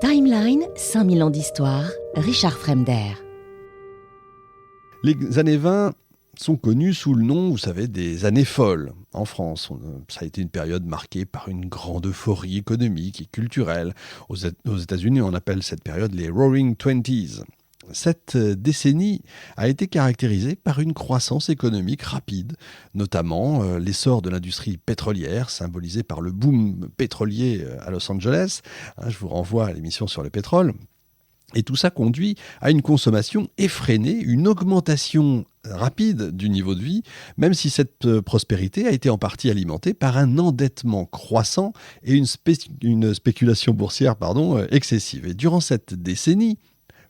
Timeline, 5000 ans d'histoire, Richard Fremder. Les années 20 sont connues sous le nom, vous savez, des années folles en France. Ça a été une période marquée par une grande euphorie économique et culturelle. Aux États-Unis, on appelle cette période les Roaring Twenties. Cette décennie a été caractérisée par une croissance économique rapide, notamment l'essor de l'industrie pétrolière, symbolisée par le boom pétrolier à Los Angeles. Je vous renvoie à l'émission sur le pétrole. Et tout ça conduit à une consommation effrénée, une augmentation rapide du niveau de vie, même si cette prospérité a été en partie alimentée par un endettement croissant et une spéculation boursière excessive. Et durant cette décennie,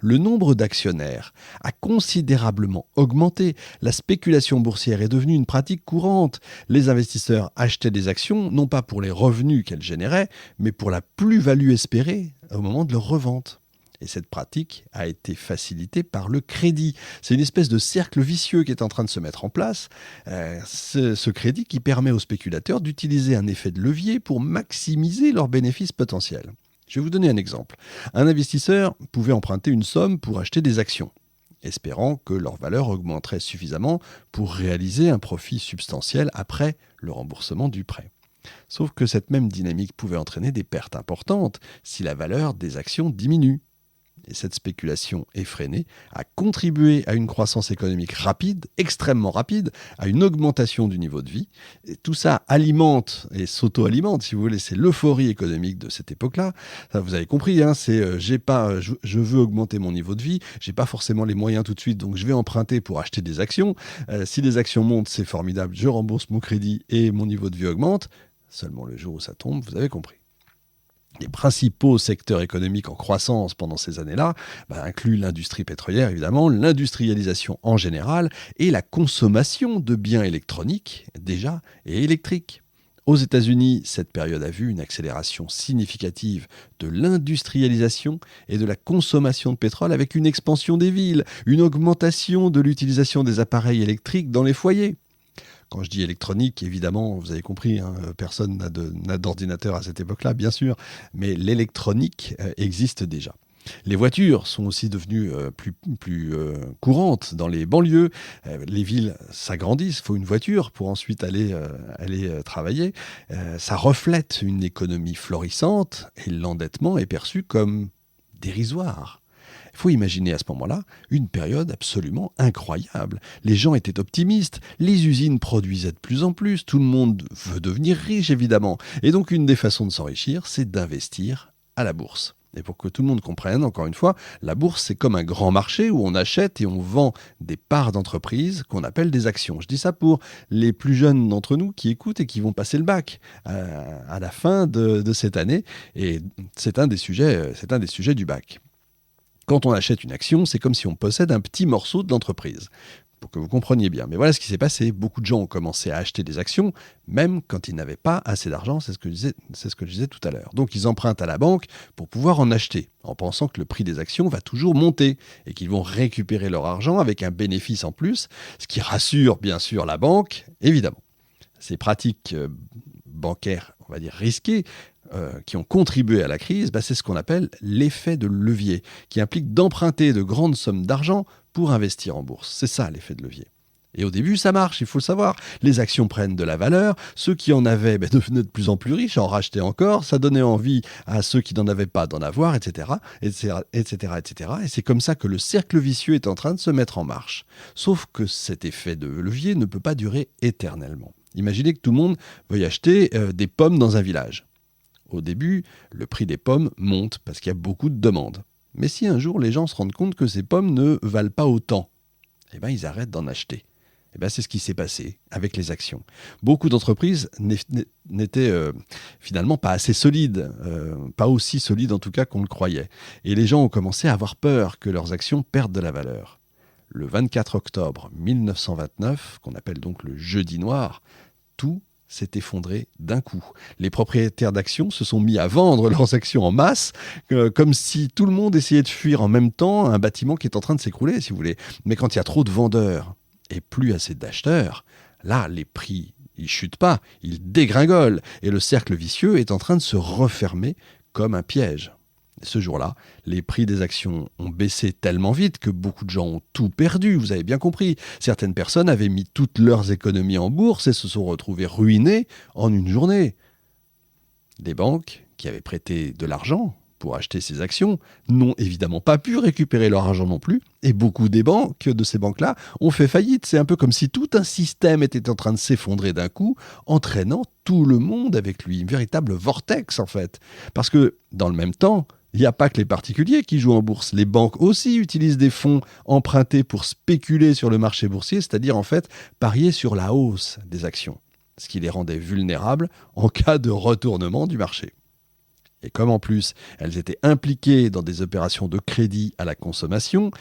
le nombre d'actionnaires a considérablement augmenté. La spéculation boursière est devenue une pratique courante. Les investisseurs achetaient des actions, non pas pour les revenus qu'elles généraient, mais pour la plus-value espérée au moment de leur revente. Et cette pratique a été facilitée par le crédit. C'est une espèce de cercle vicieux qui est en train de se mettre en place. Ce crédit qui permet aux spéculateurs d'utiliser un effet de levier pour maximiser leurs bénéfices potentiels. Je vais vous donner un exemple. Un investisseur pouvait emprunter une somme pour acheter des actions, espérant que leur valeur augmenterait suffisamment pour réaliser un profit substantiel après le remboursement du prêt. Sauf que cette même dynamique pouvait entraîner des pertes importantes si la valeur des actions diminue. Et cette spéculation effrénée a contribué à une croissance économique rapide, extrêmement rapide, à une augmentation du niveau de vie. Et tout ça alimente et s'auto-alimente, si vous voulez, c'est l'euphorie économique de cette époque-là. Ça, vous avez compris, je veux augmenter mon niveau de vie, j'ai pas forcément les moyens tout de suite, donc je vais emprunter pour acheter des actions. Si les actions montent, c'est formidable, je rembourse mon crédit et mon niveau de vie augmente. Seulement le jour où ça tombe, vous avez compris. Les principaux secteurs économiques en croissance pendant ces années-là incluent l'industrie pétrolière, évidemment, l'industrialisation en général et la consommation de biens électroniques, déjà, et électriques. Aux États-Unis, cette période a vu une accélération significative de l'industrialisation et de la consommation de pétrole avec une expansion des villes, une augmentation de l'utilisation des appareils électriques dans les foyers. Quand je dis électronique, évidemment, vous avez compris, personne n'a d'ordinateur à cette époque-là, bien sûr, mais l'électronique existe déjà. Les voitures sont aussi devenues plus courantes dans les banlieues. Les villes s'agrandissent, il faut une voiture pour ensuite aller travailler. Ça reflète une économie florissante et l'endettement est perçu comme dérisoire. Il faut imaginer à ce moment-là une période absolument incroyable. Les gens étaient optimistes, les usines produisaient de plus en plus, tout le monde veut devenir riche évidemment. Et donc une des façons de s'enrichir, c'est d'investir à la bourse. Et pour que tout le monde comprenne, encore une fois, la bourse c'est comme un grand marché où on achète et on vend des parts d'entreprise qu'on appelle des actions. Je dis ça pour les plus jeunes d'entre nous qui écoutent et qui vont passer le bac à la fin de cette année. Et c'est un des sujets du bac. Quand on achète une action, c'est comme si on possède un petit morceau de l'entreprise, pour que vous compreniez bien. Mais voilà ce qui s'est passé. Beaucoup de gens ont commencé à acheter des actions, même quand ils n'avaient pas assez d'argent, c'est ce que je disais tout à l'heure. Donc ils empruntent à la banque pour pouvoir en acheter, en pensant que le prix des actions va toujours monter et qu'ils vont récupérer leur argent avec un bénéfice en plus, ce qui rassure bien sûr la banque, évidemment. Ces pratiques bancaires, on va dire risquées, qui ont contribué à la crise, c'est ce qu'on appelle l'effet de levier, qui implique d'emprunter de grandes sommes d'argent pour investir en bourse. C'est ça l'effet de levier. Et au début, ça marche, il faut le savoir. Les actions prennent de la valeur, ceux qui en avaient devenaient de plus en plus riches, en rachetaient encore, ça donnait envie à ceux qui n'en avaient pas d'en avoir, etc., etc., etc., etc. Et c'est comme ça que le cercle vicieux est en train de se mettre en marche. Sauf que cet effet de levier ne peut pas durer éternellement. Imaginez que tout le monde veuille acheter des pommes dans un village. Au début, le prix des pommes monte parce qu'il y a beaucoup de demandes. Mais si un jour les gens se rendent compte que ces pommes ne valent pas autant, ils arrêtent d'en acheter. C'est ce qui s'est passé avec les actions. Beaucoup d'entreprises n'étaient finalement pas assez solides, pas aussi solides en tout cas qu'on le croyait. Et les gens ont commencé à avoir peur que leurs actions perdent de la valeur. Le 24 octobre 1929, qu'on appelle donc le jeudi noir, tout s'est effondré d'un coup. Les propriétaires d'actions se sont mis à vendre leurs actions en masse, comme si tout le monde essayait de fuir en même temps un bâtiment qui est en train de s'écrouler, si vous voulez. Mais quand il y a trop de vendeurs et plus assez d'acheteurs, là, les prix, ils chutent pas, ils dégringolent. Et le cercle vicieux est en train de se refermer comme un piège. Ce jour-là, les prix des actions ont baissé tellement vite que beaucoup de gens ont tout perdu, vous avez bien compris. Certaines personnes avaient mis toutes leurs économies en bourse et se sont retrouvées ruinées en une journée. Les banques, qui avaient prêté de l'argent pour acheter ces actions, n'ont évidemment pas pu récupérer leur argent non plus, et beaucoup de ces banques-là ont fait faillite. C'est un peu comme si tout un système était en train de s'effondrer d'un coup, entraînant tout le monde avec lui, une véritable vortex en fait. Parce que, dans le même temps, il n'y a pas que les particuliers qui jouent en bourse. Les banques aussi utilisent des fonds empruntés pour spéculer sur le marché boursier, c'est-à-dire en fait parier sur la hausse des actions, ce qui les rendait vulnérables en cas de retournement du marché. Et comme en plus, elles étaient impliquées dans des opérations de crédit à la consommation,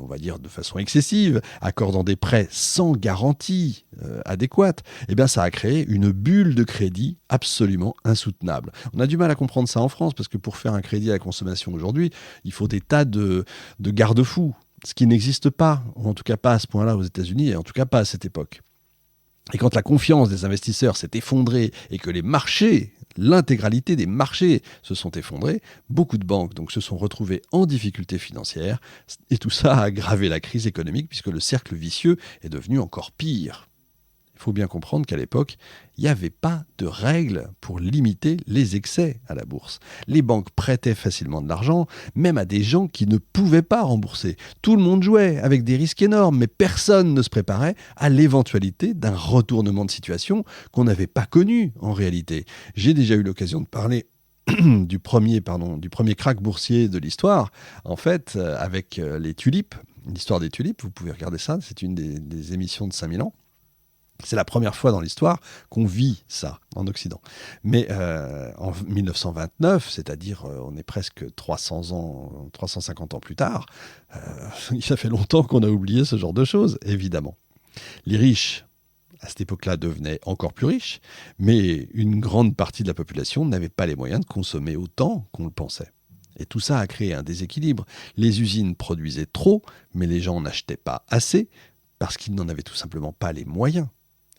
on va dire de façon excessive, accordant des prêts sans garantie adéquate, eh bien ça a créé une bulle de crédit absolument insoutenable. On a du mal à comprendre ça en France, parce que pour faire un crédit à la consommation aujourd'hui, il faut des tas de garde-fous, ce qui n'existe pas, ou en tout cas pas à ce point-là aux États-Unis, et en tout cas pas à cette époque. Et quand la confiance des investisseurs s'est effondrée et que les marchés, l'intégralité des marchés se sont effondrés, beaucoup de banques donc se sont retrouvées en difficulté financière et tout ça a aggravé la crise économique puisque le cercle vicieux est devenu encore pire. Il faut bien comprendre qu'à l'époque, il n'y avait pas de règles pour limiter les excès à la bourse. Les banques prêtaient facilement de l'argent, même à des gens qui ne pouvaient pas rembourser. Tout le monde jouait avec des risques énormes, mais personne ne se préparait à l'éventualité d'un retournement de situation qu'on n'avait pas connu en réalité. J'ai déjà eu l'occasion de parler du premier krach boursier de l'histoire, en fait, avec les tulipes, l'histoire des tulipes. Vous pouvez regarder ça, c'est une des émissions de 5000 ans. C'est la première fois dans l'histoire qu'on vit ça en Occident. Mais en 1929, c'est-à-dire on est presque 350 ans plus tard, ça fait longtemps qu'on a oublié ce genre de choses, évidemment. Les riches, à cette époque-là, devenaient encore plus riches, mais une grande partie de la population n'avait pas les moyens de consommer autant qu'on le pensait. Et tout ça a créé un déséquilibre. Les usines produisaient trop, mais les gens n'achetaient pas assez, parce qu'ils n'en avaient tout simplement pas les moyens.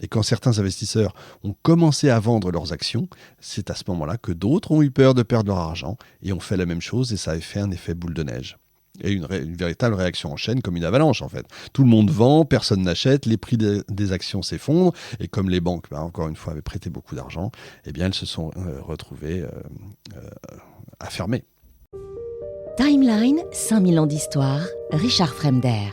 Et quand certains investisseurs ont commencé à vendre leurs actions, c'est à ce moment-là que d'autres ont eu peur de perdre leur argent et ont fait la même chose et ça a fait un effet boule de neige. Et une véritable réaction en chaîne comme une avalanche en fait. Tout le monde vend, personne n'achète, les prix des actions s'effondrent et comme les banques, encore une fois, avaient prêté beaucoup d'argent, eh bien elles se sont retrouvées à fermer. Timeline, 5000 ans d'histoire, Richard Fremder.